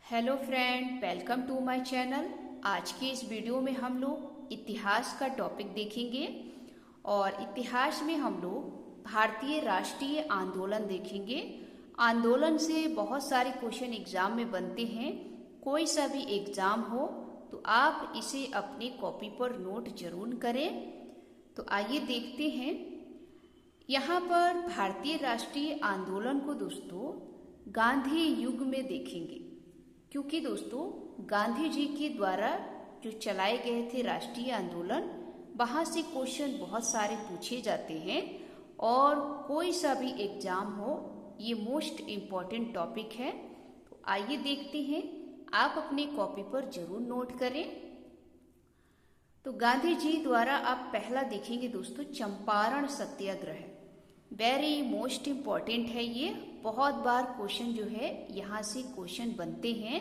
Hello friend, welcome to my channel. आज की इस वीडियो में हम लोग इतिहास का टॉपिक देखेंगे और इतिहास में हम लोग भारतीय राष्ट्रीय आंदोलन देखेंगे। आंदोलन से बहुत सारे क्वेश्चन एग्जाम में बनते हैं। कोई सा भी एग्जाम हो तो आप इसे अपनी कॉपी पर नोट जरूर करें। तो आइए देखते हैं। यहाँ पर भारतीय राष्ट्रीय आंदोलन को दोस्तों गांधी युग में देखेंगे, क्योंकि दोस्तों गांधी जी के द्वारा जो चलाए गए थे राष्ट्रीय आंदोलन, वहाँ से क्वेश्चन बहुत सारे पूछे जाते हैं और कोई सा भी एग्जाम हो ये मोस्ट इम्पॉर्टेंट टॉपिक है। तो आइए देखते हैं, आप अपनी कॉपी पर जरूर नोट करें। तो गांधी जी द्वारा आप पहला देखेंगे दोस्तों चंपारण सत्याग्रह। वेरी मोस्ट इम्पॉर्टेंट है ये, बहुत बार क्वेश्चन जो है यहाँ से क्वेश्चन बनते हैं।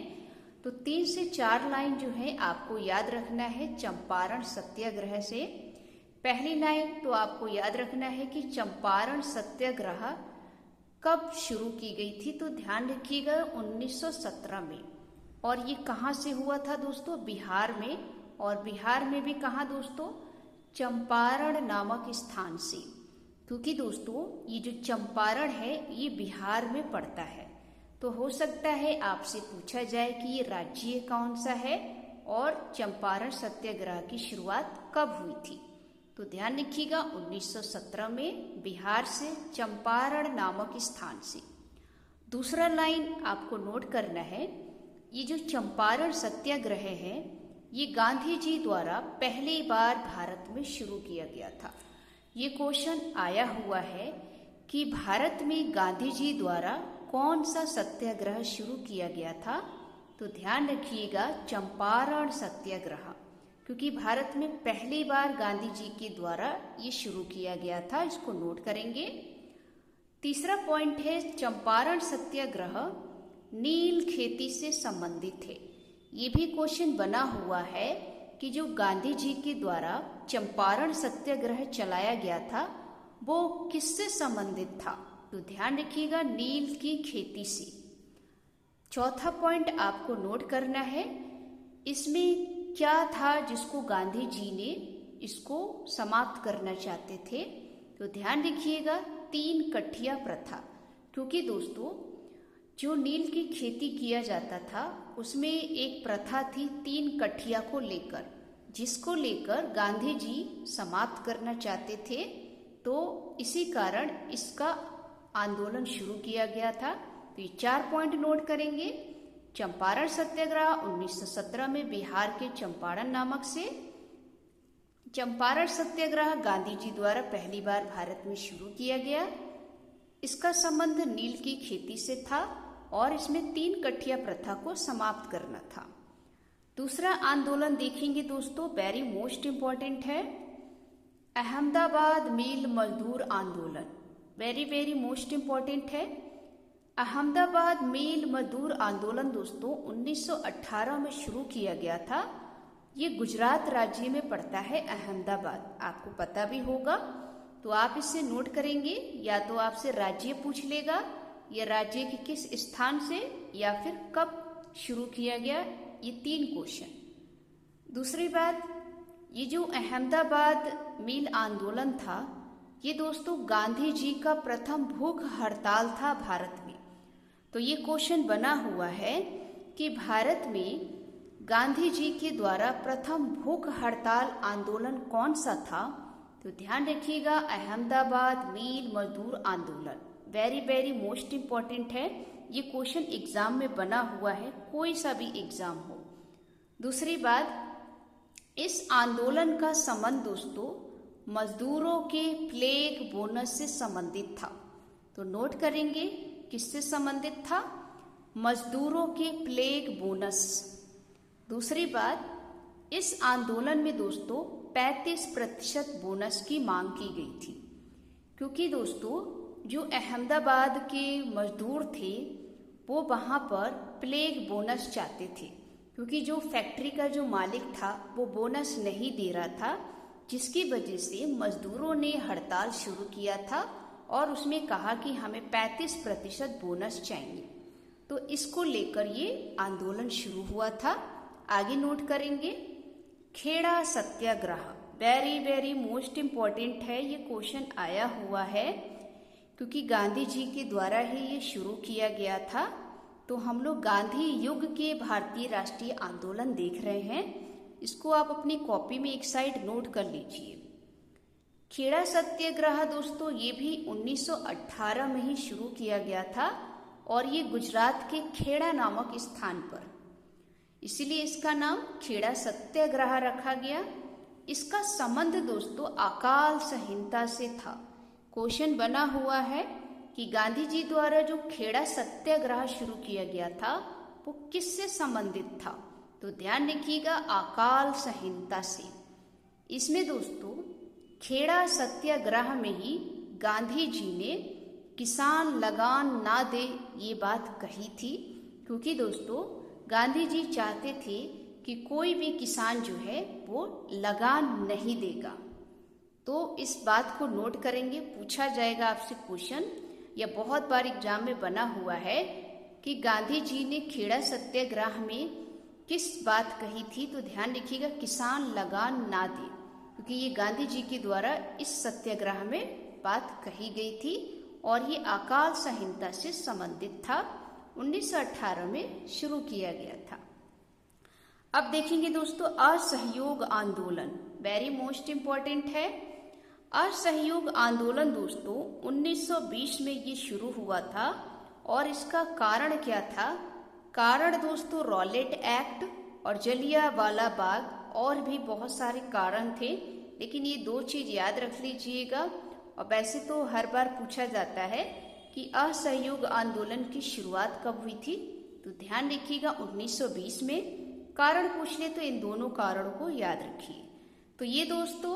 तो 3 से 4 लाइन जो है आपको याद रखना है चंपारण सत्याग्रह से। पहली लाइन तो आपको याद रखना है कि चंपारण सत्याग्रह कब शुरू की गई थी। तो ध्यान रखिएगा 1917 में। और ये कहाँ से हुआ था दोस्तों? बिहार में। और बिहार में भी कहाँ दोस्तों? चंपारण नामक स्थान से। क्योंकि दोस्तों ये जो चंपारण है ये बिहार में पड़ता है। तो हो सकता है आपसे पूछा जाए कि ये राज्य कौन सा है और चंपारण सत्याग्रह की शुरुआत कब हुई थी। तो ध्यान रखिएगा 1917 में बिहार से चंपारण नामक स्थान से। दूसरा लाइन आपको नोट करना है, ये जो चंपारण सत्याग्रह है ये गांधी जी द्वारा पहली बार भारत में शुरू किया गया था। ये क्वेश्चन आया हुआ है कि भारत में गांधी जी द्वारा कौन सा सत्याग्रह शुरू किया गया था। तो ध्यान रखिएगा चंपारण सत्याग्रह, क्योंकि भारत में पहली बार गांधी जी के द्वारा ये शुरू किया गया था। इसको नोट करेंगे। तीसरा पॉइंट है चंपारण सत्याग्रह नील खेती से संबंधित है। ये भी क्वेश्चन बना हुआ है कि जो गांधी जी के द्वारा चंपारण सत्याग्रह चलाया गया था वो किससे संबंधित था। तो ध्यान रखिएगा नील की खेती से। चौथा पॉइंट आपको नोट करना है, इसमें क्या था जिसको गांधी जी ने इसको समाप्त करना चाहते थे। तो ध्यान रखिएगा 3 कठिया प्रथा। क्योंकि दोस्तों जो नील की खेती किया जाता था उसमें एक प्रथा थी 3 कठिया को लेकर, जिसको लेकर गांधी जी समाप्त करना चाहते थे। तो इसी कारण इसका आंदोलन शुरू किया गया था। तो ये 4 पॉइंट नोट करेंगे। चंपारण सत्याग्रह 1917 में बिहार के चंपारण नामक से। चंपारण सत्याग्रह गांधी जी द्वारा पहली बार भारत में शुरू किया गया। इसका संबंध नील की खेती से था और इसमें 3 कठिया प्रथा को समाप्त करना था। दूसरा आंदोलन देखेंगे दोस्तों, वेरी मोस्ट इम्पॉर्टेंट है, अहमदाबाद मिल मजदूर आंदोलन। वेरी वेरी मोस्ट इम्पॉर्टेंट है। अहमदाबाद मिल मजदूर आंदोलन दोस्तों 1918 में शुरू किया गया था। ये गुजरात राज्य में पड़ता है अहमदाबाद, आपको पता भी होगा। तो आप इसे नोट करेंगे, या तो आपसे राज्य पूछ लेगा या राज्य के किस स्थान से या फिर कब शुरू किया गया, ये 3 क्वेश्चन। दूसरी बात, ये जो अहमदाबाद मिल आंदोलन था ये दोस्तों गांधी जी का प्रथम भूख हड़ताल था भारत में। तो ये क्वेश्चन बना हुआ है कि भारत में गांधी जी के द्वारा प्रथम भूख हड़ताल आंदोलन कौन सा था। तो ध्यान रखिएगा अहमदाबाद मिल मजदूर आंदोलन। वेरी वेरी मोस्ट इम्पॉर्टेंट है। ये क्वेश्चन एग्जाम में बना हुआ है, कोई सा भी एग्जाम हो। दूसरी बात, इस आंदोलन का संबंध दोस्तों मजदूरों के प्लेग बोनस से संबंधित था। तो नोट करेंगे किससे संबंधित था? मजदूरों के प्लेग बोनस। दूसरी बात, इस आंदोलन में दोस्तों 35% बोनस की मांग की गई थी। क्योंकि दोस्तों जो अहमदाबाद के मजदूर थे वो वहाँ पर प्लेग बोनस चाहते थे, क्योंकि जो फैक्ट्री का जो मालिक था वो बोनस नहीं दे रहा था, जिसकी वजह से मजदूरों ने हड़ताल शुरू किया था और उसमें कहा कि हमें 35% बोनस चाहिए। तो इसको लेकर ये आंदोलन शुरू हुआ था। आगे नोट करेंगे, खेड़ा सत्याग्रह, वेरी वेरी मोस्ट इम्पॉर्टेंट है, ये क्वेश्चन आया हुआ है क्योंकि गांधी जी के द्वारा ही ये शुरू किया गया था। तो हम लोग गांधी युग के भारतीय राष्ट्रीय आंदोलन देख रहे हैं। इसको आप अपनी कॉपी में एक साइड नोट कर लीजिए। खेड़ा सत्याग्रह दोस्तों ये भी 1918 में ही शुरू किया गया था और ये गुजरात के खेड़ा नामक स्थान पर, इसीलिए इसका नाम खेड़ा सत्याग्रह रखा गया। इसका संबंध दोस्तों अकाल संहिता से था। क्वेश्चन बना हुआ है कि गांधी जी द्वारा जो खेड़ा सत्याग्रह शुरू किया गया था वो किससे संबंधित था, तो ध्यान रखिएगा अकाल संहिता से। इसमें दोस्तों खेड़ा सत्याग्रह में ही गांधी जी ने किसान लगान ना दे ये बात कही थी, क्योंकि दोस्तों गांधी जी चाहते थे कि कोई भी किसान जो है वो लगान नहीं देगा। तो इस बात को नोट करेंगे, पूछा जाएगा आपसे क्वेश्चन, या बहुत बार एग्जाम में बना हुआ है कि गांधी जी ने खेड़ा सत्याग्रह में किस बात कही थी, तो ध्यान रखिएगा किसान लगान ना दे, क्योंकि ये गांधी जी के द्वारा इस सत्याग्रह में बात कही गई थी और ये अकाल संहिता से संबंधित था। 1918 में शुरू किया गया था। अब देखेंगे दोस्तों असहयोग आंदोलन, वेरी मोस्ट इम्पॉर्टेंट है। असहयोग आंदोलन दोस्तों 1920 में ये शुरू हुआ था और इसका कारण क्या था? कारण दोस्तों रॉलेट एक्ट और जलियांवाला बाग और भी बहुत सारे कारण थे, लेकिन ये दो चीज याद रख लीजिएगा। और वैसे तो हर बार पूछा जाता है कि असहयोग आंदोलन की शुरुआत कब हुई थी, तो ध्यान रखिएगा 1920 में। कारण पूछ ले तो इन दोनों कारणों को याद रखिए। तो ये दोस्तों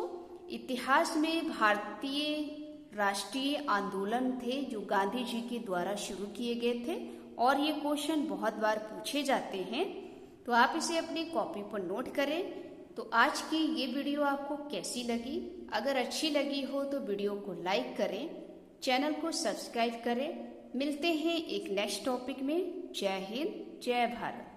इतिहास में भारतीय राष्ट्रीय आंदोलन थे जो गांधी जी के द्वारा शुरू किए गए थे और ये क्वेश्चन बहुत बार पूछे जाते हैं, तो आप इसे अपनी कॉपी पर नोट करें। तो आज की ये वीडियो आपको कैसी लगी? अगर अच्छी लगी हो तो वीडियो को लाइक करें, चैनल को सब्सक्राइब करें। मिलते हैं एक नेक्स्ट टॉपिक में। जय हिंद, जय भारत।